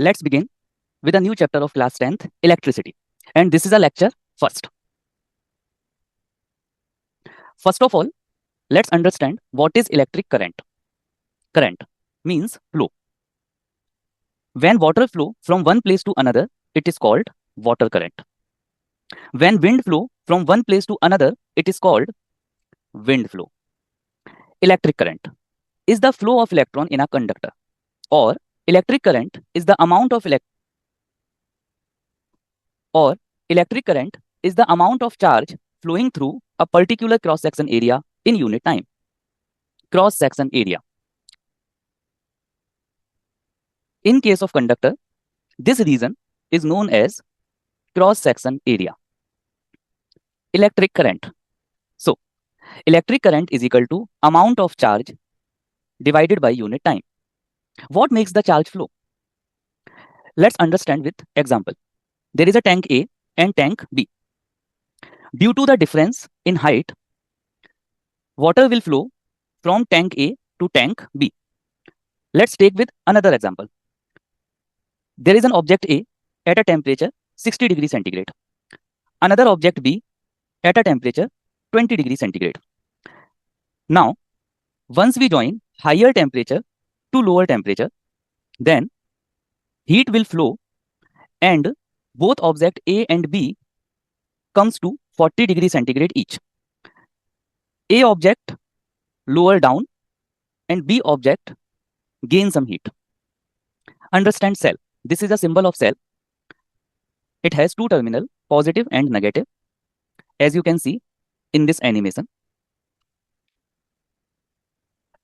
Let's begin with a new chapter of class 10th, electricity. And this is a lecture first. First of all, let's understand what is electric current. Current means flow. When water flow from one place to another, it is called water current. When wind flow from one place to another, it is called wind flow. Electric current is the flow of electron in a conductor, or electric current is the amount of charge flowing through a particular cross-section area in unit time. Cross-section area. In case of conductor, this region is known as cross-section area. Electric current. So, electric current is equal to amount of charge divided by unit time. What makes the charge flow? Let's understand with example. There is a tank A and tank B. Due to the difference in height, water will flow from tank A to tank B. Let's take with another example. There is an object A at a temperature 60 degrees centigrade. Another object B at a temperature 20 degrees centigrade. Now, once we join higher temperature to lower temperature, then heat will flow and both object A and B comes to 40 degrees centigrade each. A object lower down and B object gain some heat. Understand cell. This is a symbol of cell. It has two terminal, positive and negative, as you can see in this animation.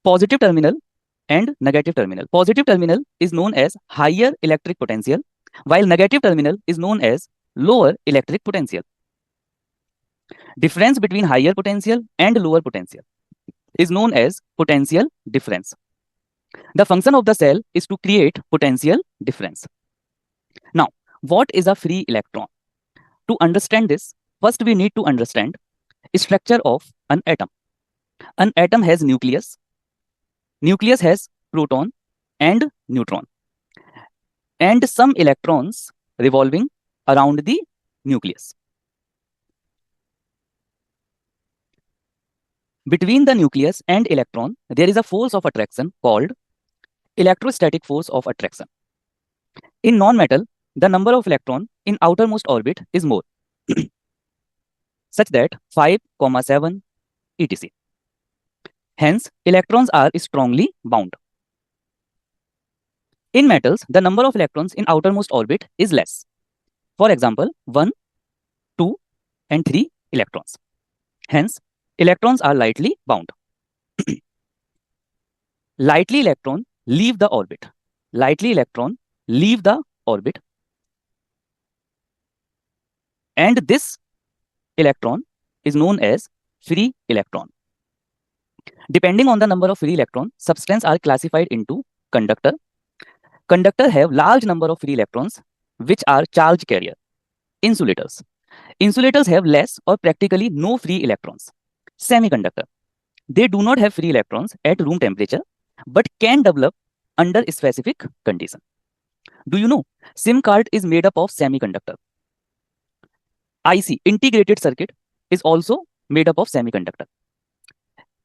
Positive terminal and negative terminal. Positive terminal is known as higher electric potential, while negative terminal is known as lower electric potential. Difference between higher potential and lower potential is known as potential difference. The function of the cell is to create potential difference. Now, what is a free electron? To understand this, first we need to understand the structure of an atom. An atom has nucleus. Nucleus has proton and neutron, and some electrons revolving around the nucleus. Between the nucleus and electron, there is a force of attraction called electrostatic force of attraction. In non-metal, the number of electrons in outermost orbit is more, such that 5, 7, etc. Hence, electrons are strongly bound. In metals, the number of electrons in outermost orbit is less. For example, 1, 2, and 3 electrons. Hence, electrons are lightly bound. Lightly electron leave the orbit. Lightly electron leave the orbit. And this electron is known as free electron. Depending on the number of free electrons, substances are classified into conductor. Conductor have large number of free electrons, which are charge carrier. Insulators. Insulators have less or practically no free electrons. Semiconductor. They do not have free electrons at room temperature, but can develop under specific condition. Do you know SIM card is made up of semiconductor? IC, integrated circuit, is also made up of semiconductor.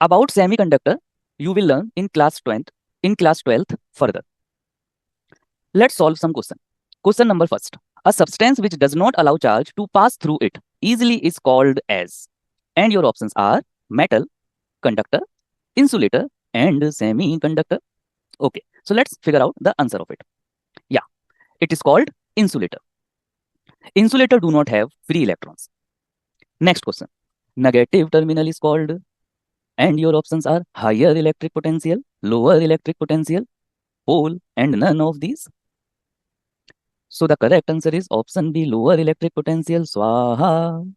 About semiconductor, you will learn in class 12th further. Let's solve some question. Question number first. A substance which does not allow charge to pass through it easily is called as, and your options are metal, conductor, insulator, and semiconductor. Okay, so let's figure out the answer of it. Yeah, it is called insulator. Insulator do not have free electrons. Next question. Negative terminal is called, and your options are higher electric potential, lower electric potential, pole, and none of these. So the correct answer is option B, lower electric potential, swaha,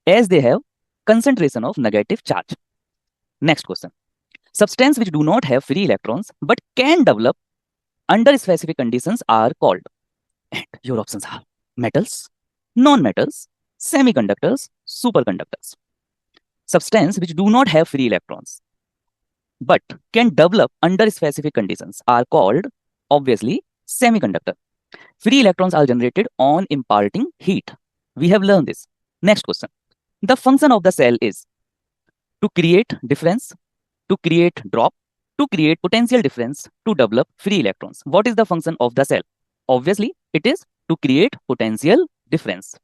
as they have concentration of negative charge. Next question. Substances which do not have free electrons but can develop under specific conditions are called, and your options are metals, non-metals, semiconductors, superconductors. Substances which do not have free electrons but can develop under specific conditions are called, obviously, Semiconductor. Free electrons are generated on imparting heat. We have learned this. Next question. The function of the cell is to create difference, to create drop, to create potential difference, to develop free electrons. What is the function of the cell? Obviously, it is to create potential difference.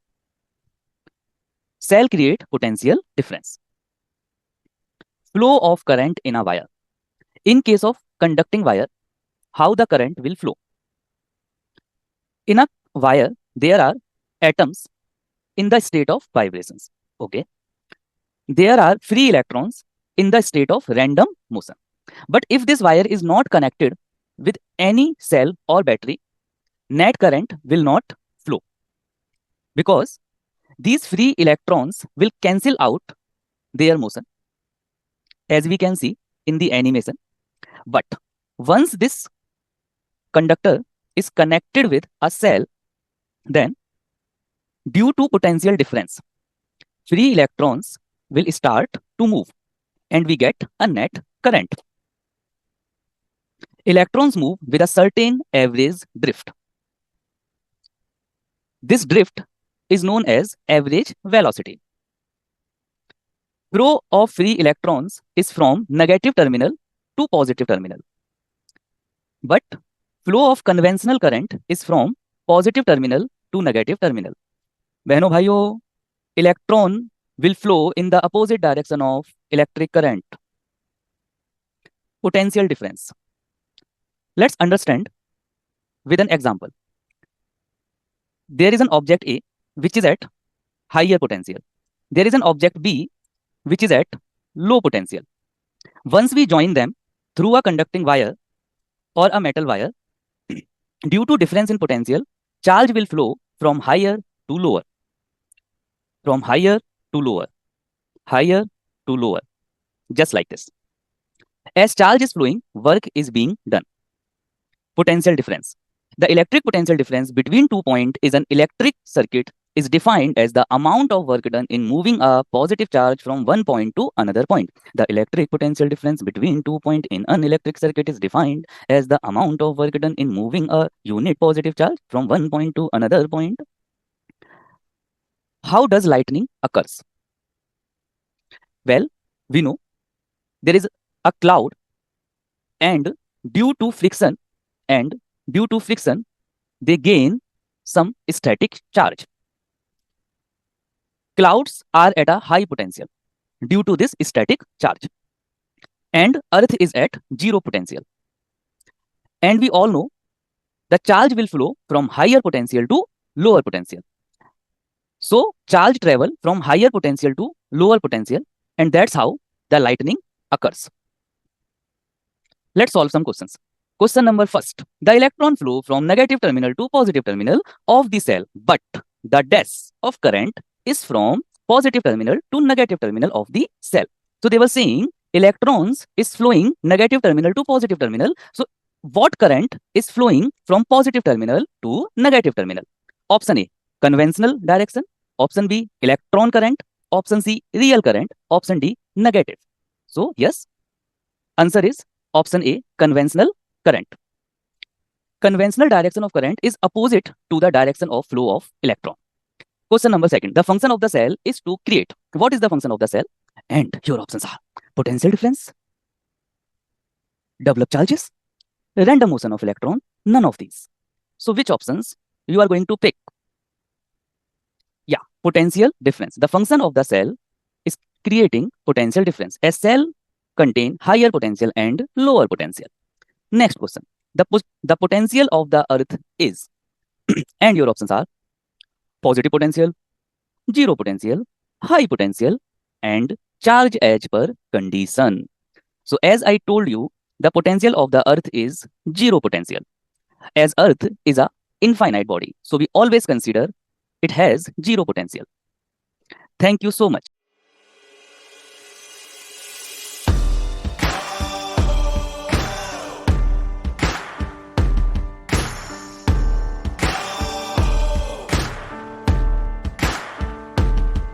Cell create potential difference. Flow of current in a wire. In case of conducting wire, how the current will flow? In a wire, there are atoms in the state of vibrations. Okay. There are free electrons in the state of random motion. But if this wire is not connected with any cell or battery, net current will not flow because these free electrons will cancel out their motion, as we can see in the animation. But once this conductor is connected with a cell, then due to potential difference, free electrons will start to move and we get a net current. Electrons move with a certain average drift. This drift is known as average velocity. Flow of free electrons is from negative terminal to positive terminal. But flow of conventional current is from positive terminal to negative terminal. बहनों भाइयों, electron will flow in the opposite direction of electric current. Potential difference. Let's understand with an example. There is an object A which is at higher potential. There is an object B which is at low potential. Once we join them through a conducting wire or a metal wire, due to difference in potential, charge will flow from higher to lower. From higher to lower. Higher to lower. Just like this. As charge is flowing, work is being done. Potential difference. The electric potential difference between 2 points is an electric circuit is defined as the amount of work done in moving a positive charge from one point to another point. The electric potential difference between 2 points in an electric circuit is defined as the amount of work done in moving a unit positive charge from one point to another point. How does lightning occurs? Well, we know there is a cloud and due to friction, they gain some static charge. Clouds are at a high potential due to this static charge. And Earth is at zero potential. And we all know the charge will flow from higher potential to lower potential. So charge travel from higher potential to lower potential, and that's how the lightning occurs. Let's solve some questions. Question number first. The electron flow from negative terminal to positive terminal of the cell, but the dash of current is from positive terminal to negative terminal of the cell. So they were saying electrons is flowing negative terminal to positive terminal. So what current is flowing from positive terminal to negative terminal? Option A, conventional direction. Option B, electron current. Option C, real current. Option D, negative. So yes, answer is option A, conventional current. Conventional direction of current is opposite to the direction of flow of electron. Question number second. The function of the cell is to create. What is the function of the cell? And your options are potential difference, develop charges, random motion of electron, none of these. So which options you are going to pick? Yeah, potential difference. The function of the cell is creating potential difference. A cell contain higher potential and lower potential. Next question. The potential of the earth is, and your options are positive potential, zero potential, high potential, and charge as per condition. So as I told you, the potential of the earth is zero potential. As earth is a infinite body, so we always consider it has zero potential. Thank you so much.